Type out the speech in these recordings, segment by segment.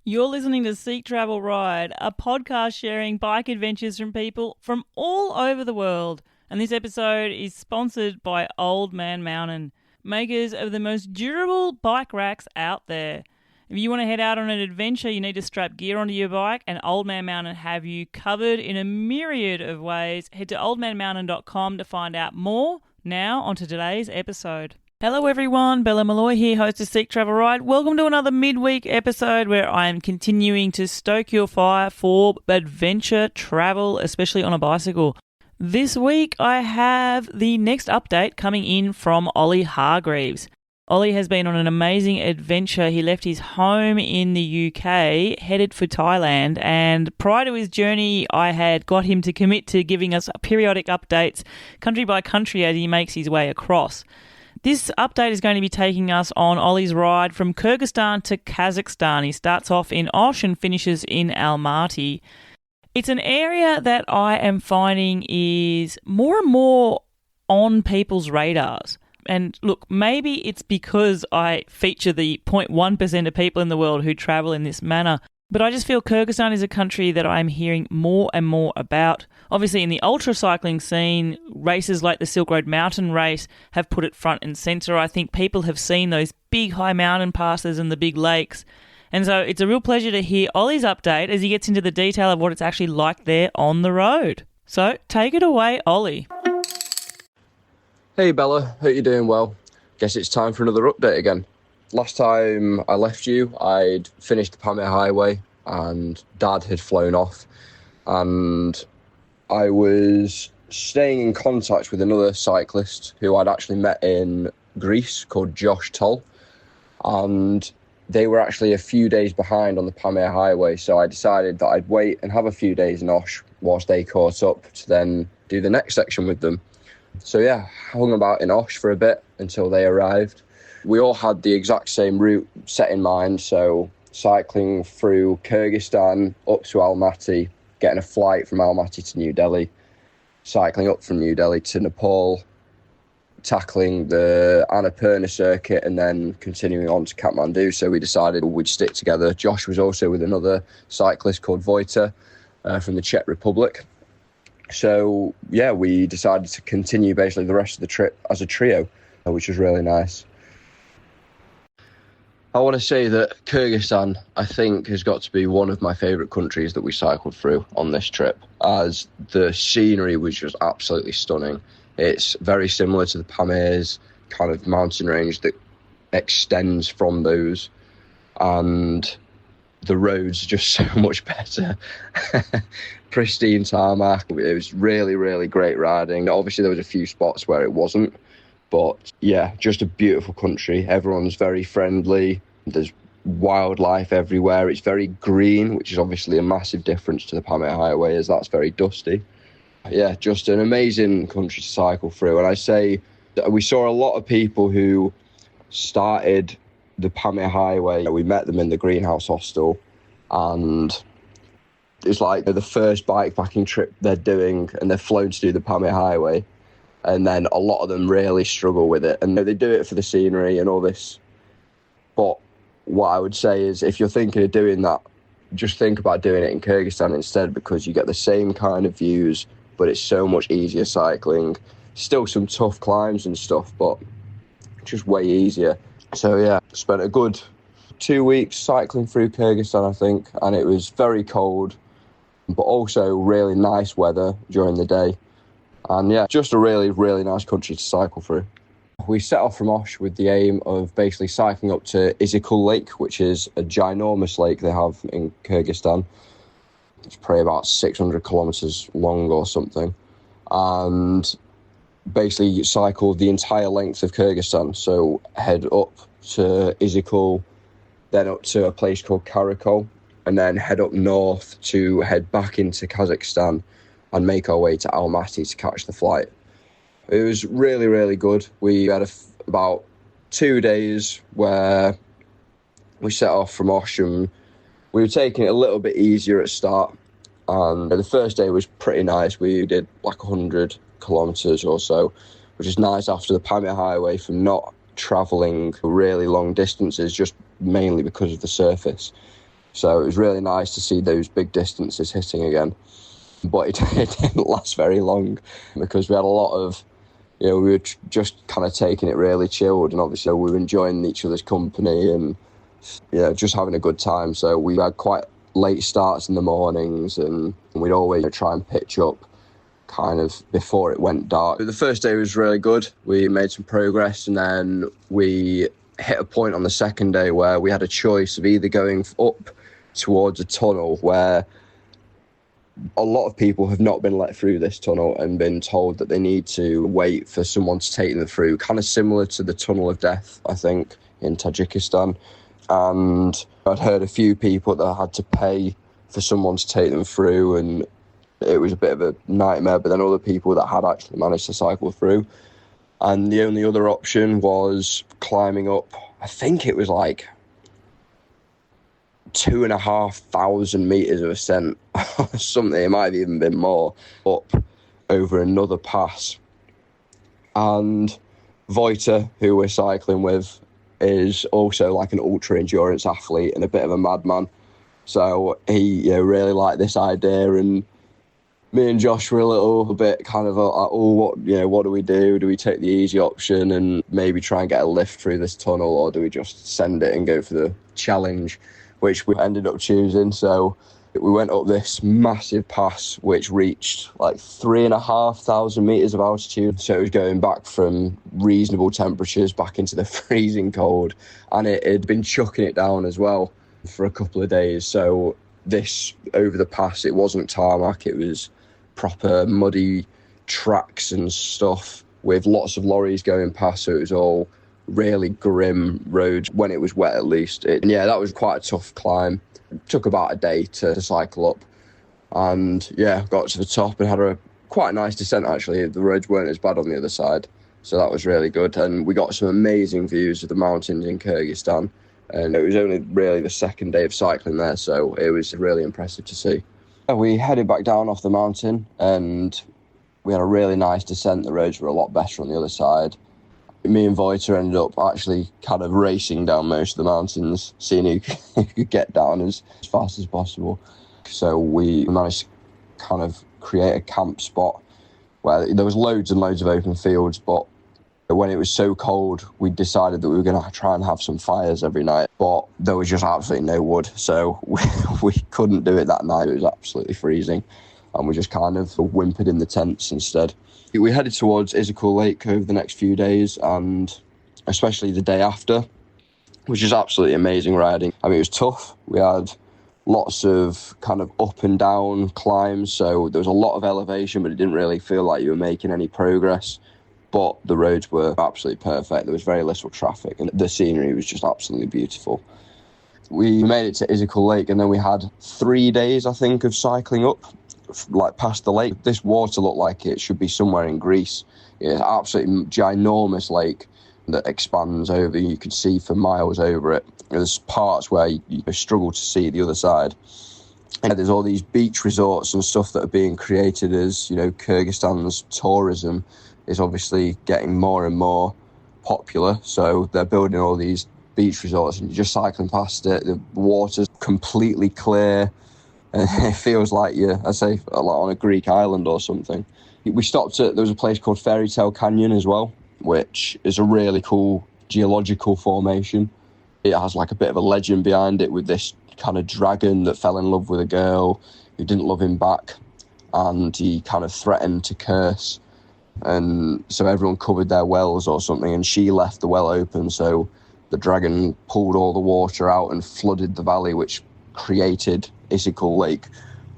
You're listening to Seek Travel Ride, a podcast sharing bike adventures from people from all over the world. And this episode is sponsored by Old Man Mountain, makers of the most durable bike racks out there. If you want to head out on an adventure, you need to strap gear onto your bike, and Old Man Mountain have you covered in a myriad of ways. Head to oldmanmountain.com to find out more. Now, onto today's episode. Hello everyone, Bella Malloy here, host of Seek Travel Ride. Welcome to another midweek episode where I am continuing to stoke your fire for adventure travel, especially on a bicycle. This week I have the next update coming in from Olly Hargreaves. Olly has been on an amazing adventure. He left his home in the UK, headed for Thailand, and prior to his journey I had got him to commit to giving us periodic updates country by country as he makes his way across. This update is going to be taking us on Olly's ride from Kyrgyzstan to Kazakhstan. He starts off in Osh and finishes in Almaty. It's an area that I am finding is more and more on people's radars. And look, maybe it's because I feature the 0.1% of people in the world who travel in this manner. But I just feel Kyrgyzstan is a country that I'm hearing more and more about. Obviously, in the ultra cycling scene, races like the Silk Road Mountain Race have put it front and centre. I think people have seen those big high mountain passes and the big lakes. And so it's a real pleasure to hear Olly's update as he gets into the detail of what it's actually like there on the road. So take it away, Olly. Hey Bella, hope you're doing well. Guess it's time for another update again. Last time I left you, I'd finished the Pamir Highway and Dad had flown off, and I was staying in contact with another cyclist who I'd actually met in Greece called Josh Toll, and they were actually a few days behind on the Pamir Highway, so I decided that I'd wait and have a few days in Osh whilst they caught up to then do the next section with them. So yeah, hung about in Osh for a bit until they arrived. We all had the exact same route set in mind, so cycling through Kyrgyzstan up to Almaty, getting a flight from Almaty to New Delhi, cycling up from New Delhi to Nepal, tackling the Annapurna circuit and then continuing on to Kathmandu. So we decided we'd stick together. Josh was also with another cyclist called Vojta from the Czech Republic. So yeah, we decided to continue basically the rest of the trip as a trio, which was really nice. I want to say that Kyrgyzstan, I think, has got to be one of my favourite countries that we cycled through on this trip, as the scenery was just absolutely stunning. It's very similar to the Pamir's kind of mountain range that extends from those, and the roads are just so much better. Pristine tarmac. It was really, really great riding. Obviously, there was a few spots where it wasn't, but yeah, just a beautiful country. Everyone's very friendly. There's wildlife everywhere. It's very green, which is obviously a massive difference to the Pamir Highway, as that's very dusty. Yeah, just an amazing country to cycle through. And I say that we saw a lot of people who started the Pamir Highway. We met them in the greenhouse hostel, and it's like the first bikepacking trip they're doing, and they're flown to do the Pamir Highway. And then a lot of them really struggle with it, and they do it for the scenery and all this. But what I would say is, if you're thinking of doing that, just think about doing it in Kyrgyzstan instead, because you get the same kind of views, but it's so much easier cycling. Still some tough climbs and stuff, but just way easier. So yeah, spent a good 2 weeks cycling through Kyrgyzstan, I think, and it was very cold, but also really nice weather during the day. And yeah, just a really, really nice country to cycle through. We set off from Osh with the aim of basically cycling up to Issyk Kul Lake, which is a ginormous lake they have in Kyrgyzstan. It's probably about 600 kilometres long or something. And basically cycle the entire length of Kyrgyzstan. So head up to Issyk Kul, then up to a place called Karakol, and then head up north to head back into Kazakhstan and make our way to Almaty to catch the flight. It was really, really good. We had about 2 days where we set off from Osh, and we were taking it a little bit easier at start. And the first day was pretty nice. We did like 100 kilometres or so, which is nice after the Pamir Highway from not travelling really long distances, just mainly because of the surface. So it was really nice to see those big distances hitting again. But it didn't last very long because we had a lot of, we were just kind of taking it really chilled, and obviously we were enjoying each other's company and just having a good time. So we had quite late starts in the mornings, and we'd always try and pitch up kind of before it went dark. The first day was really good. We made some progress, and then we hit a point on the second day where we had a choice of either going up towards a tunnel where a lot of people have not been let through this tunnel and been told that they need to wait for someone to take them through, kind of similar to the Tunnel of Death, I think, in Tajikistan. And I'd heard a few people that had to pay for someone to take them through, and it was a bit of a nightmare, but then other people that had actually managed to cycle through. And the only other option was climbing up, I think it was like 2,500 meters of ascent or something. It might have even been more, up over another pass. And Vojta, who we're cycling with, is also like an ultra endurance athlete and a bit of a madman. So he really liked this idea, and me and Josh were a little bit kind of what do we do? Do we take the easy option and maybe try and get a lift through this tunnel, or do we just send it and go for the challenge, which we ended up choosing? So we went up this massive pass, which reached like 3,500 meters of altitude. So it was going back from reasonable temperatures back into the freezing cold, and it had been chucking it down as well for a couple of days. So this over the pass, it wasn't tarmac, it was proper muddy tracks and stuff with lots of lorries going past. So it was all really grim roads when it was wet, at least. That was quite a tough climb. It took about a day to cycle up, and got to the top and had a quite nice descent. Actually, the roads weren't as bad on the other side, so that was really good. And we got some amazing views of the mountains in Kyrgyzstan, and it was only really the second day of cycling there, so it was really impressive to see. We headed back down off the mountain, and we had a really nice descent. The roads were a lot better on the other side. Me and Vojta ended up actually kind of racing down most of the mountains, seeing who could get down as fast as possible. So we managed to kind of create a camp spot where there was loads and loads of open fields, but when it was so cold, we decided that we were going to try and have some fires every night, but there was just absolutely no wood, so we couldn't do it that night. It was absolutely freezing, and we just kind of whimpered in the tents instead. We headed towards Issyk Kul Lake over the next few days, and especially the day after, which is absolutely amazing riding. I mean, it was tough. We had lots of kind of up and down climbs, so there was a lot of elevation, but it didn't really feel like you were making any progress. But the roads were absolutely perfect. There was very little traffic, and the scenery was just absolutely beautiful. We made it to Issyk Kul Lake, and then we had 3 days, I think, of cycling up, like past the lake. This water looked like it should be somewhere in Greece. It's an absolutely ginormous lake that expands over. You can see for miles over it. There's parts where you struggle to see the other side. And there's all these beach resorts and stuff that are being created as, Kyrgyzstan's tourism is obviously getting more and more popular. So they're building all these beach resorts, and you're just cycling past it. The water's completely clear. And it feels like you're, like on a Greek island or something. We stopped there was a place called Fairy Tale Canyon as well, which is a really cool geological formation. It has like a bit of a legend behind it, with this kind of dragon that fell in love with a girl who didn't love him back, and he kind of threatened to curse. And so everyone covered their wells or something, and she left the well open, so the dragon pulled all the water out and flooded the valley, which created Issyk Kul Lake.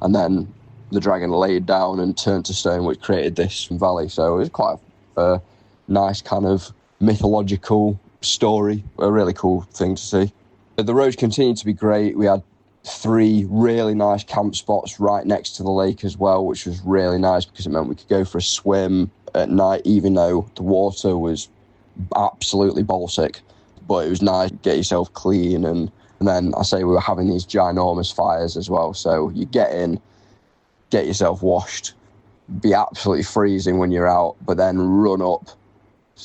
And then the dragon laid down and turned to stone, which created this valley. So it was quite a nice kind of mythological story, a really cool thing to see. The roads continued to be great. We had 3 really nice camp spots right next to the lake as well, which was really nice because it meant we could go for a swim at night, even though the water was absolutely balsic. But it was nice to get yourself clean, and then we were having these ginormous fires as well. So you get in, get yourself washed, be absolutely freezing when you're out, but then run up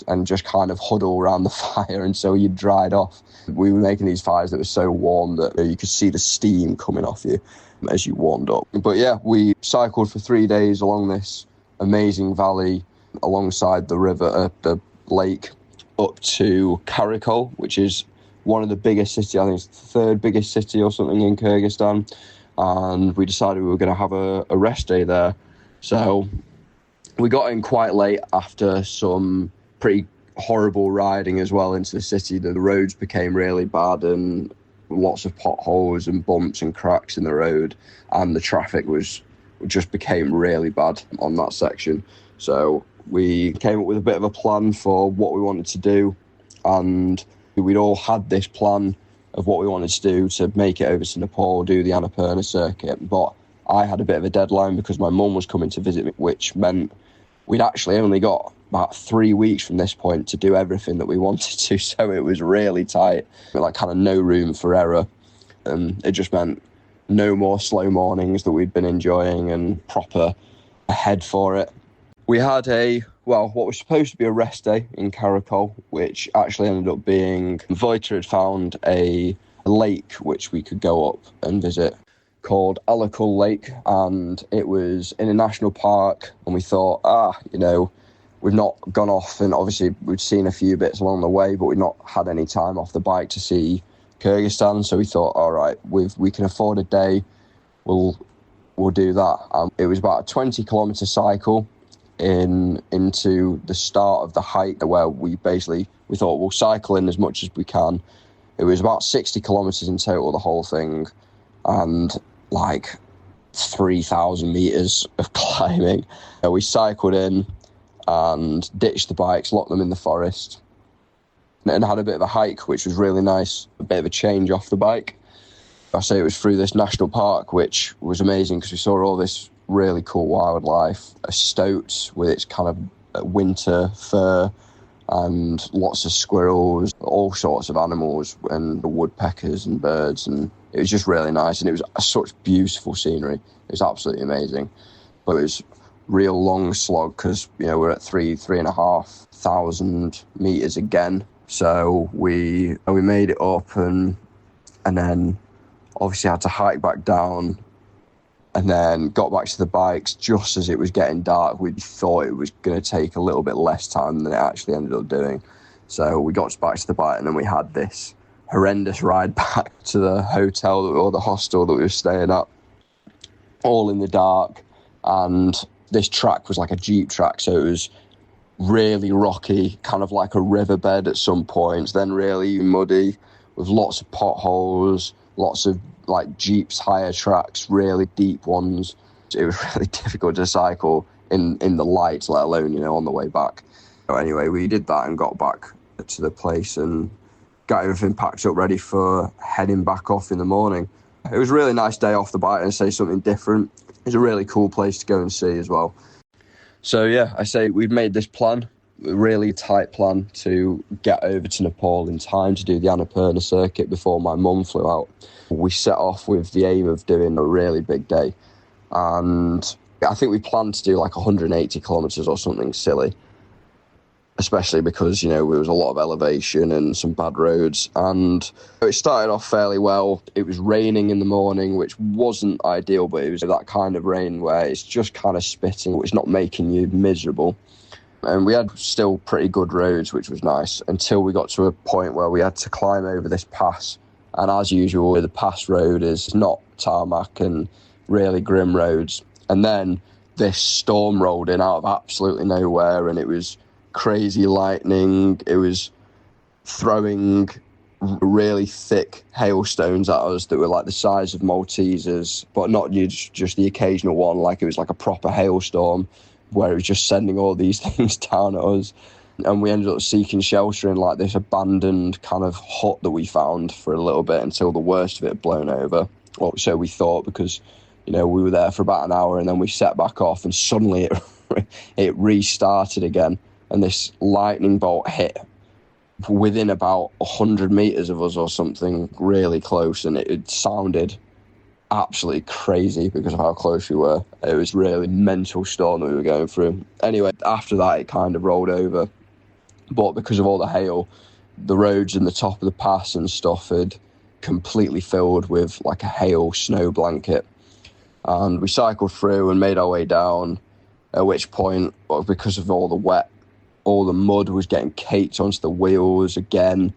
and just kind of huddle around the fire until you dried off. We were making these fires that were so warm that you could see the steam coming off you as you warmed up. But yeah, we cycled for 3 days along this amazing valley alongside the river, the lake, up to Kyrgyzstan Kul, which is one of the biggest cities, I think it's the third biggest city or something in Kyrgyzstan. And we decided we were going to have a rest day there. So we got in quite late after some pretty horrible riding as well into the city. The roads became really bad and lots of potholes and bumps and cracks in the road, and the traffic just became really bad on that section. So we came up with a bit of a plan for what we wanted to do, and we'd all had this plan of what we wanted to do to make it over to Nepal, do the Annapurna circuit. But I had a bit of a deadline because my mum was coming to visit me, which meant we'd actually only got about 3 weeks from this point to do everything that we wanted to. So it was really tight, like kind of no room for error. And it just meant no more slow mornings that we'd been enjoying and proper ahead for it. We had what was supposed to be a rest day in Kyrgyzstan Kul, which actually ended up being, Vojta had found a lake which we could go up and visit called Issyk Kul Lake, and it was in a national park, and we thought, we've not gone off, and obviously we'd seen a few bits along the way, but we'd not had any time off the bike to see Kyrgyzstan, so we thought, all right, we can afford a day, we'll do that. It was about a 20-kilometre cycle into the start of the hike, where we thought we'll cycle in as much as we can. It was about 60 kilometres in total, the whole thing, and like 3,000 metres of climbing. We cycled in and ditched the bikes, locked them in the forest, and had a bit of a hike, which was really nice, a bit of a change off the bike. I say it was through this national park, which was amazing because we saw all this really cool wildlife, a stoat with its kind of winter fur, and lots of squirrels, all sorts of animals, and woodpeckers and birds, and it was just really nice, and it was such beautiful scenery. It was absolutely amazing, but it was real long slog because we're at 3,500 meters again. So we made it up, and then obviously had to hike back down, and then got back to the bikes just as it was getting dark. We thought it was going to take a little bit less time than it actually ended up doing. So we got back to the bike, and then we had this horrendous ride back to the hotel or the hostel that we were staying at, all in the dark. And this track was like a jeep track, so it was really rocky, kind of like a riverbed at some points, then really muddy with lots of potholes, lots of like jeeps, higher tracks, really deep ones. It was really difficult to cycle in the lights, let alone on the way back. So anyway, we did that and got back to the place and got everything packed up ready for heading back off in the morning. It was a really nice day off the bike, and say something different. It's a really cool place to go and see as well. So yeah, I say we'd made this plan, a really tight plan to get over to Nepal in time to do the Annapurna circuit before my mum flew out. We set off with the aim of doing a really big day, and I think we planned to do like 180 kilometres or something silly, especially because there was a lot of elevation and some bad roads. And it started off fairly well. It was raining in the morning, which wasn't ideal, but it was that kind of rain where it's just kind of spitting, it's not making you miserable. And we had still pretty good roads, which was nice, until we got to a point where we had to climb over this pass. And as usual, the pass road is not tarmac and really grim roads. And then this storm rolled in out of absolutely nowhere, and it was crazy lightning. It was throwing really thick hailstones at us that were like the size of Maltesers, but not just the occasional one, like it was like a proper hailstorm where it was just sending all these things down at us. And we ended up seeking shelter in like this abandoned kind of hut that we found for a little bit until the worst of it had blown over. Well, so we thought, because we were there for about an hour, and then we set back off, and suddenly it restarted again. And this lightning bolt hit within about 100 metres of us or something, really close, and it sounded absolutely crazy because of how close we were. It was really mental storm that we were going through. Anyway, after that, it kind of rolled over, But because of all the hail, the roads in the top of the pass and stuff had completely filled with like a hail snow blanket. And we cycled through and made our way down, at which point, because of all the wet, all the mud was getting caked onto the wheels again,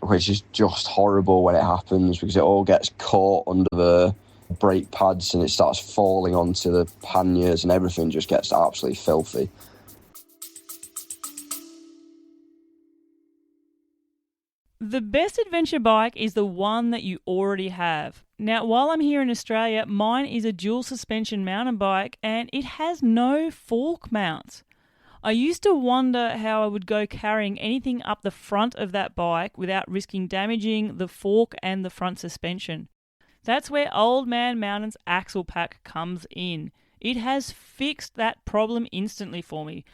which is just horrible when it happens because it all gets caught under the brake pads and it starts falling onto the panniers and everything just gets absolutely filthy. The best adventure bike is the one that you already have. Now, while I'm here in Australia, mine is a dual suspension mountain bike and it has no fork mounts. I used to wonder how I would go carrying anything up the front of that bike without risking damaging the fork and the front suspension. That's where Old Man Mountain's axle pack comes in. It has fixed that problem instantly for me.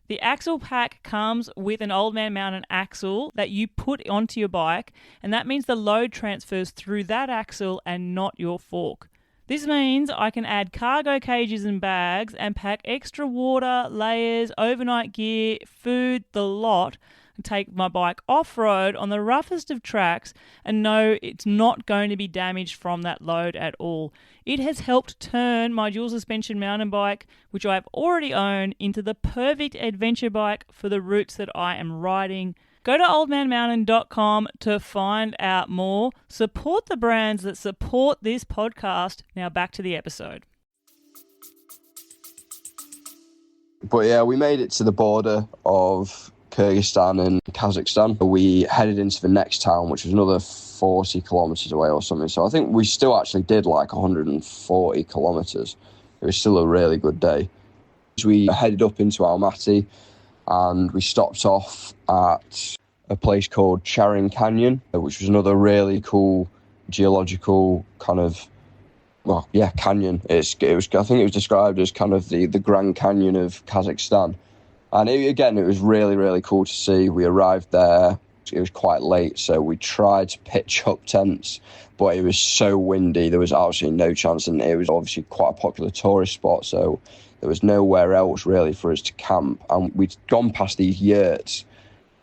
The axle pack comes with an Old Man Mountain axle that you put onto your bike, and that means the load transfers through that axle and not your fork. This means I can add cargo cages and bags and pack extra water, layers, overnight gear, food, the lot, and take my bike off-road on the roughest of tracks and know it's not going to be damaged from that load at all. It has helped turn my dual suspension mountain bike, which I've already owned, into the perfect adventure bike for the routes that I am riding. Go to oldmanmountain.com to find out more. Support the brands that support this podcast. Now back to the episode. But yeah, we made it to the border of Kyrgyzstan and Kazakhstan. We headed into the next town, which was another 40 kilometres away or something. So I think we still actually did like 140 kilometres. It was still a really good day. So we headed up into Almaty and we stopped off at a place called Charing Canyon, which was another really cool geological kind of, canyon. I think it was described as kind of the Grand Canyon of Kazakhstan. And it was really, really cool to see. We arrived there, it was quite late, so we tried to pitch up tents, but it was so windy, there was absolutely no chance, and it was obviously quite a popular tourist spot, so there was nowhere else really for us to camp. And we'd gone past these yurts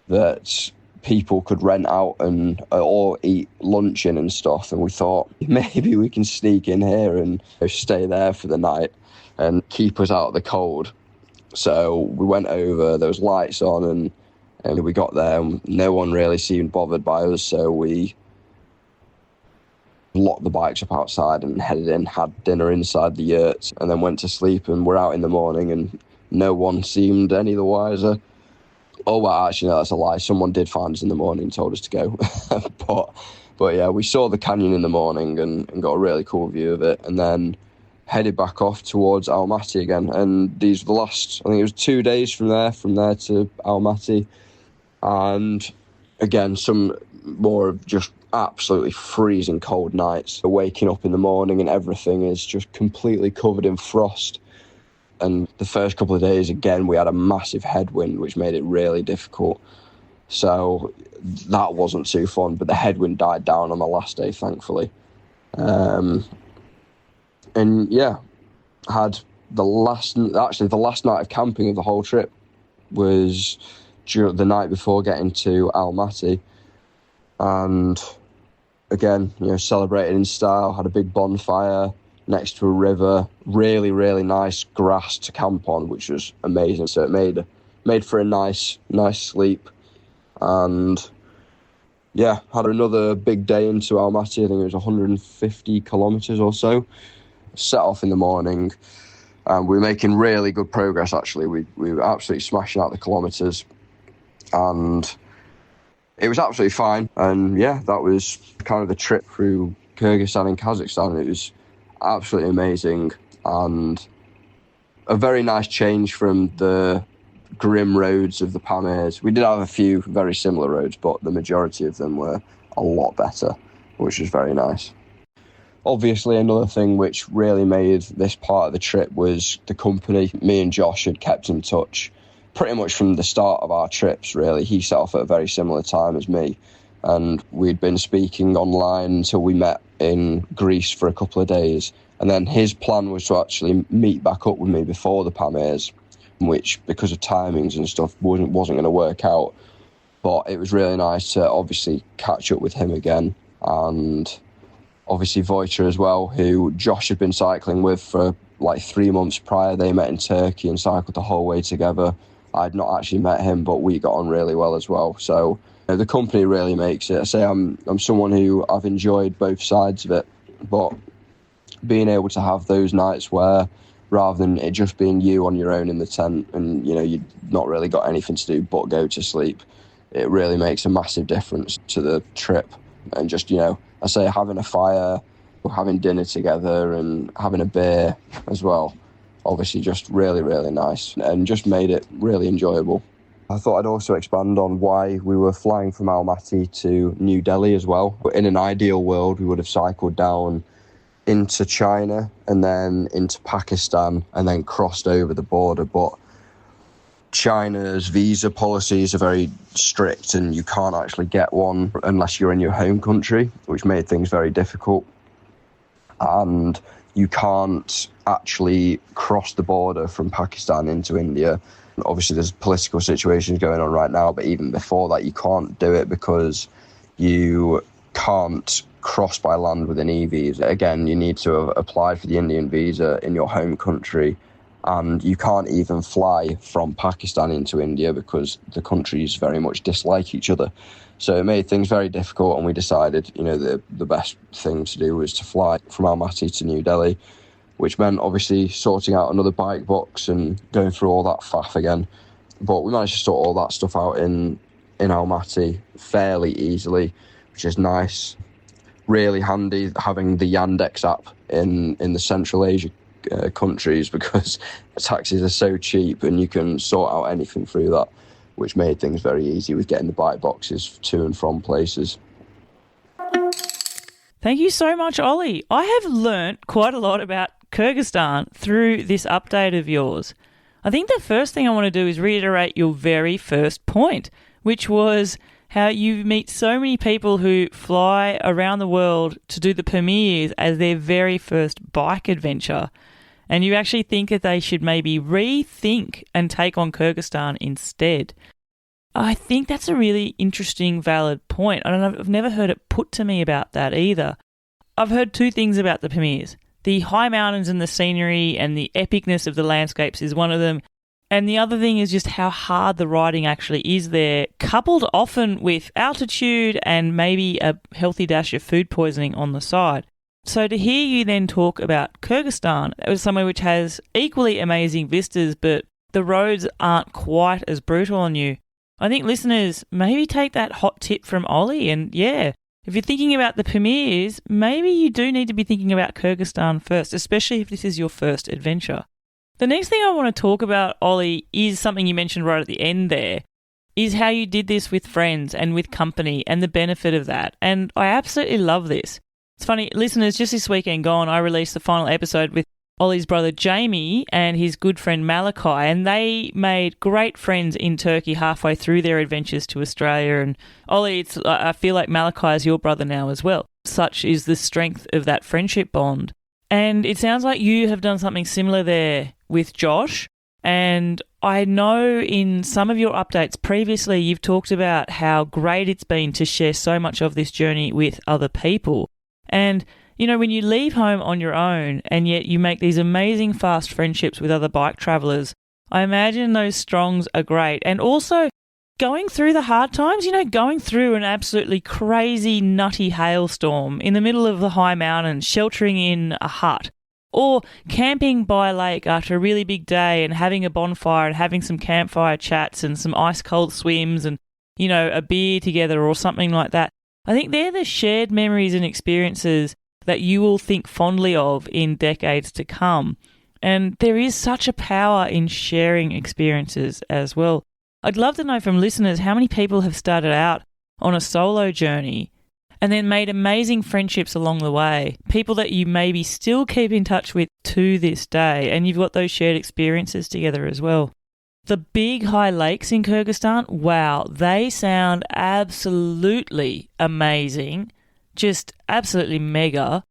that people could rent out and or eat lunch in and stuff, and we thought maybe we can sneak in here and stay there for the night and keep us out of the cold. So we went over, there was lights on, and we got there and no one really seemed bothered by us, so we locked the bikes up outside and headed in, had dinner inside the yurt, and then went to sleep, and we're out in the morning and no one seemed any the wiser. Oh, well, actually, no, that's a lie. Someone did find us in the morning and told us to go. but yeah, we saw the canyon in the morning and got a really cool view of it, and then headed back off towards Almaty again. And these were the last, I think it was 2 days from there to Almaty. And again, some more of just absolutely freezing cold nights. Waking up in the morning and everything is just completely covered in frost. And the first couple of days, again, we had a massive headwind, which made it really difficult. So that wasn't too fun, but the headwind died down on the last day, thankfully. And yeah, had the last night of camping of the whole trip was the night before getting to Almaty. And again, celebrated in style, had a big bonfire next to a river, really, really nice grass to camp on, which was amazing. So it made for a nice sleep. And yeah, had another big day into Almaty. I think it was 150 kilometres or so. Set off in the morning, and we were making really good progress, actually. We were absolutely smashing out the kilometres, and it was absolutely fine. And yeah, that was kind of the trip through Kyrgyzstan and Kazakhstan. It was absolutely amazing and a very nice change from the grim roads of the Pamirs. We did have a few very similar roads, but the majority of them were a lot better, which was very nice. Obviously, another thing which really made this part of the trip was the company. Me and Josh had kept in touch pretty much from the start of our trips, really. He set off at a very similar time as me, and we'd been speaking online until we met in Greece for a couple of days. And then his plan was to actually meet back up with me before the Pamirs, which because of timings and stuff wasn't going to work out. But it was really nice to obviously catch up with him again, and obviously Wojciech as well, who Josh had been cycling with for like 3 months prior. They met in Turkey and cycled the whole way together. I'd not actually met him, but we got on really well as well. So the company really makes it. I say I'm someone who I've enjoyed both sides of it, but being able to have those nights where rather than it just being you on your own in the tent and you've not really got anything to do but go to sleep, it really makes a massive difference to the trip. And just I say having a fire, having dinner together and having a beer as well, obviously just really, really nice and just made it really enjoyable. I thought I'd also expand on why we were flying from Almaty to New Delhi as well. In an ideal world, we would have cycled down into China and then into Pakistan and then crossed over the border. But China's visa policies are very strict and you can't actually get one unless you're in your home country, which made things very difficult. And you can't actually cross the border from Pakistan into India. Obviously, there's political situations going on right now, but even before that, you can't do it because you can't cross by land with an e-visa. Again, you need to have applied for the Indian visa in your home country, and you can't even fly from Pakistan into India because the countries very much dislike each other. So it made things very difficult, and we decided, the best thing to do was to fly from Almaty to New Delhi, which meant obviously sorting out another bike box and going through all that faff again. But we managed to sort all that stuff out in Almaty fairly easily, which is nice. Really handy having the Yandex app in the Central Asia countries because taxis are so cheap and you can sort out anything through that, which made things very easy with getting the bike boxes to and from places. Thank you so much, Ollie. I have learnt quite a lot about Kyrgyzstan through this update of yours. I think the first thing I want to do is reiterate your very first point, which was how you meet so many people who fly around the world to do the Pamirs as their very first bike adventure, and you actually think that they should maybe rethink and take on Kyrgyzstan instead. I think that's a really interesting, valid point. I've never heard it put to me about that either. I've heard two things about the Pamirs. The high mountains and the scenery and the epicness of the landscapes is one of them. And the other thing is just how hard the riding actually is there, coupled often with altitude and maybe a healthy dash of food poisoning on the side. So to hear you then talk about Kyrgyzstan, it was somewhere which has equally amazing vistas, but the roads aren't quite as brutal on you. I think listeners, maybe take that hot tip from Ollie and if you're thinking about the Pamirs, maybe you do need to be thinking about Kyrgyzstan first, especially if this is your first adventure. The next thing I want to talk about, Ollie, is something you mentioned right at the end there, is how you did this with friends and with company and the benefit of that. And I absolutely love this. It's funny, listeners, just this weekend gone, I released the final episode with Ollie's brother Jamie and his good friend Malachi, and they made great friends in Turkey halfway through their adventures to Australia. And Ollie, I feel like Malachi is your brother now as well. Such is the strength of that friendship bond. And it sounds like you have done something similar there with Josh. And I know in some of your updates previously, you've talked about how great it's been to share so much of this journey with other people. And when you leave home on your own and yet you make these amazing fast friendships with other bike travellers, I imagine those strongs are great. And also going through the hard times, going through an absolutely crazy, nutty hailstorm in the middle of the high mountains, sheltering in a hut, or camping by a lake after a really big day and having a bonfire and having some campfire chats and some ice-cold swims and, a beer together or something like that. I think they're the shared memories and experiences that you will think fondly of in decades to come. And there is such a power in sharing experiences as well. I'd love to know from listeners how many people have started out on a solo journey and then made amazing friendships along the way, people that you maybe still keep in touch with to this day, and you've got those shared experiences together as well. The big high lakes in Kyrgyzstan, wow, they sound absolutely amazing. Just absolutely mega.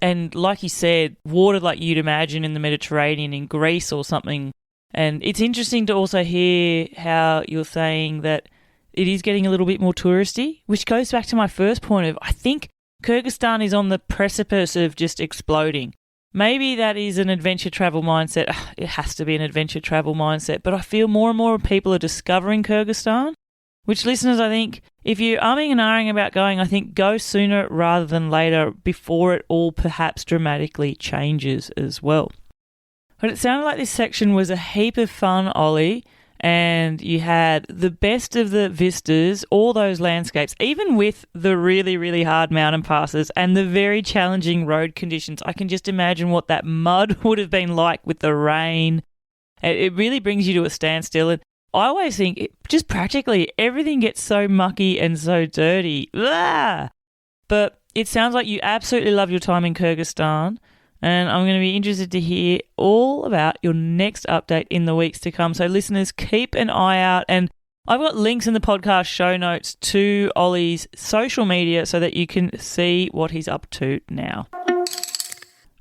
And like you said, water like you'd imagine in the Mediterranean, in Greece or something. And it's interesting to also hear how you're saying that it is getting a little bit more touristy, which goes back to my first point of I think Kyrgyzstan is on the precipice of just exploding. Maybe that is an adventure travel mindset. It has to be an adventure travel mindset, but I feel more and more people are discovering Kyrgyzstan, which listeners, I think, if you're umming and ahhing about going, I think go sooner rather than later before it all perhaps dramatically changes as well. But it sounded like this section was a heap of fun, Ollie, and you had the best of the vistas, all those landscapes, even with the really, really hard mountain passes and the very challenging road conditions. I can just imagine what that mud would have been like with the rain. It really brings you to a standstill. And I always think, just practically, everything gets so mucky and so dirty. Blah! But it sounds like you absolutely love your time in Kyrgyzstan. And I'm going to be interested to hear all about your next update in the weeks to come. So listeners, keep an eye out. And I've got links in the podcast show notes to Olly's social media so that you can see what he's up to now.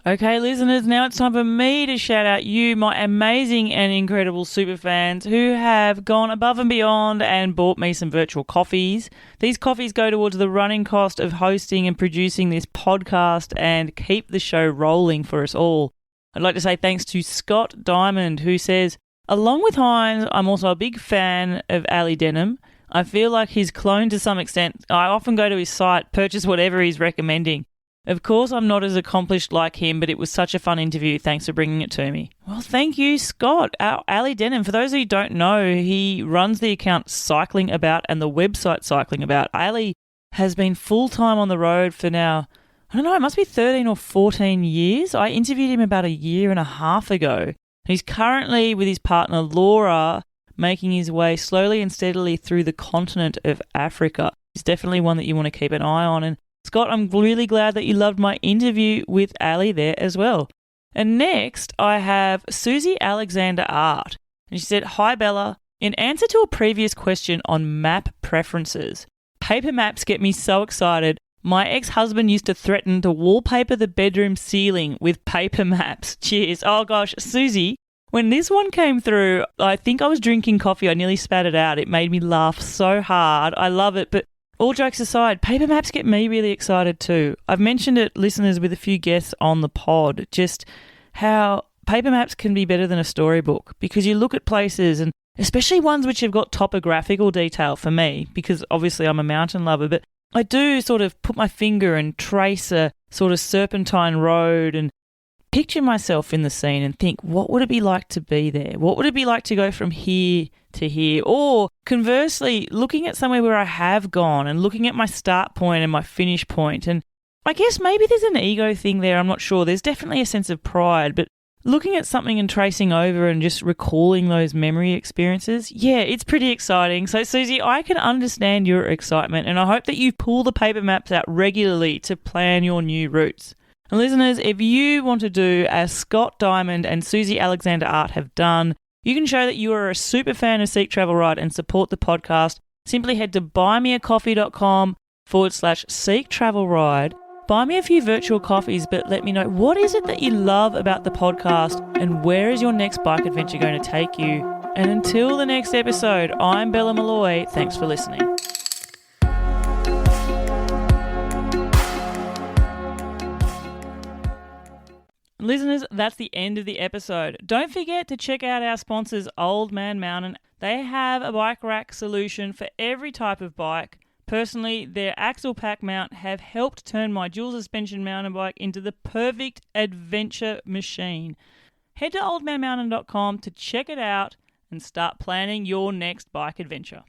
Okay, listeners, now it's time for me to shout out you, my amazing and incredible super fans who have gone above and beyond and bought me some virtual coffees. These coffees go towards the running cost of hosting and producing this podcast and keep the show rolling for us all. I'd like to say thanks to Scott Diamond, who says, along with Hines, I'm also a big fan of Ali Denim. I feel like he's cloned to some extent. I often go to his site, purchase whatever he's recommending. Of course, I'm not as accomplished like him, but it was such a fun interview. Thanks for bringing it to me. Well, thank you, Scott. Ali Denham, for those of you who don't know, he runs the account Cycling About and the website Cycling About. Ali has been full-time on the road for now, I don't know, it must be 13 or 14 years. I interviewed him about a year and a half ago. He's currently with his partner, Laura, making his way slowly and steadily through the continent of Africa. He's definitely one that you want to keep an eye on. And Scott, I'm really glad that you loved my interview with Ali there as well. And next, I have Susie Alexander Art. And she said, "Hi, Bella. In answer to a previous question on map preferences, paper maps get me so excited. My ex-husband used to threaten to wallpaper the bedroom ceiling with paper maps. Cheers." Oh, gosh, Susie, when this one came through, I think I was drinking coffee. I nearly spat it out. It made me laugh so hard. I love it, but all jokes aside, paper maps get me really excited too. I've mentioned it, listeners, with a few guests on the pod, just how paper maps can be better than a storybook because you look at places, and especially ones which have got topographical detail for me, because obviously I'm a mountain lover, but I do sort of put my finger and trace a sort of serpentine road and picture myself in the scene and think, what would it be like to be there? What would it be like to go from here to here? Or conversely, looking at somewhere where I have gone and looking at my start point and my finish point. And I guess maybe there's an ego thing there. I'm not sure. There's definitely a sense of pride, but looking at something and tracing over and just recalling those memory experiences, yeah, it's pretty exciting. So, Susie, I can understand your excitement, and I hope that you pull the paper maps out regularly to plan your new routes. And listeners, if you want to do as Scott Diamond and Susie Alexander Art have done, you can show that you are a super fan of Seek Travel Ride and support the podcast. Simply head to buymeacoffee.com/Seek Travel Ride. Buy me a few virtual coffees, but let me know what is it that you love about the podcast and where is your next bike adventure going to take you. And until the next episode, I'm Bella Malloy. Thanks for listening. Listeners, that's the end of the episode. Don't forget to check out our sponsors, Old Man Mountain. They have a bike rack solution for every type of bike. Personally, their axle pack mount have helped turn my dual suspension mountain bike into the perfect adventure machine. Head to oldmanmountain.com to check it out and start planning your next bike adventure.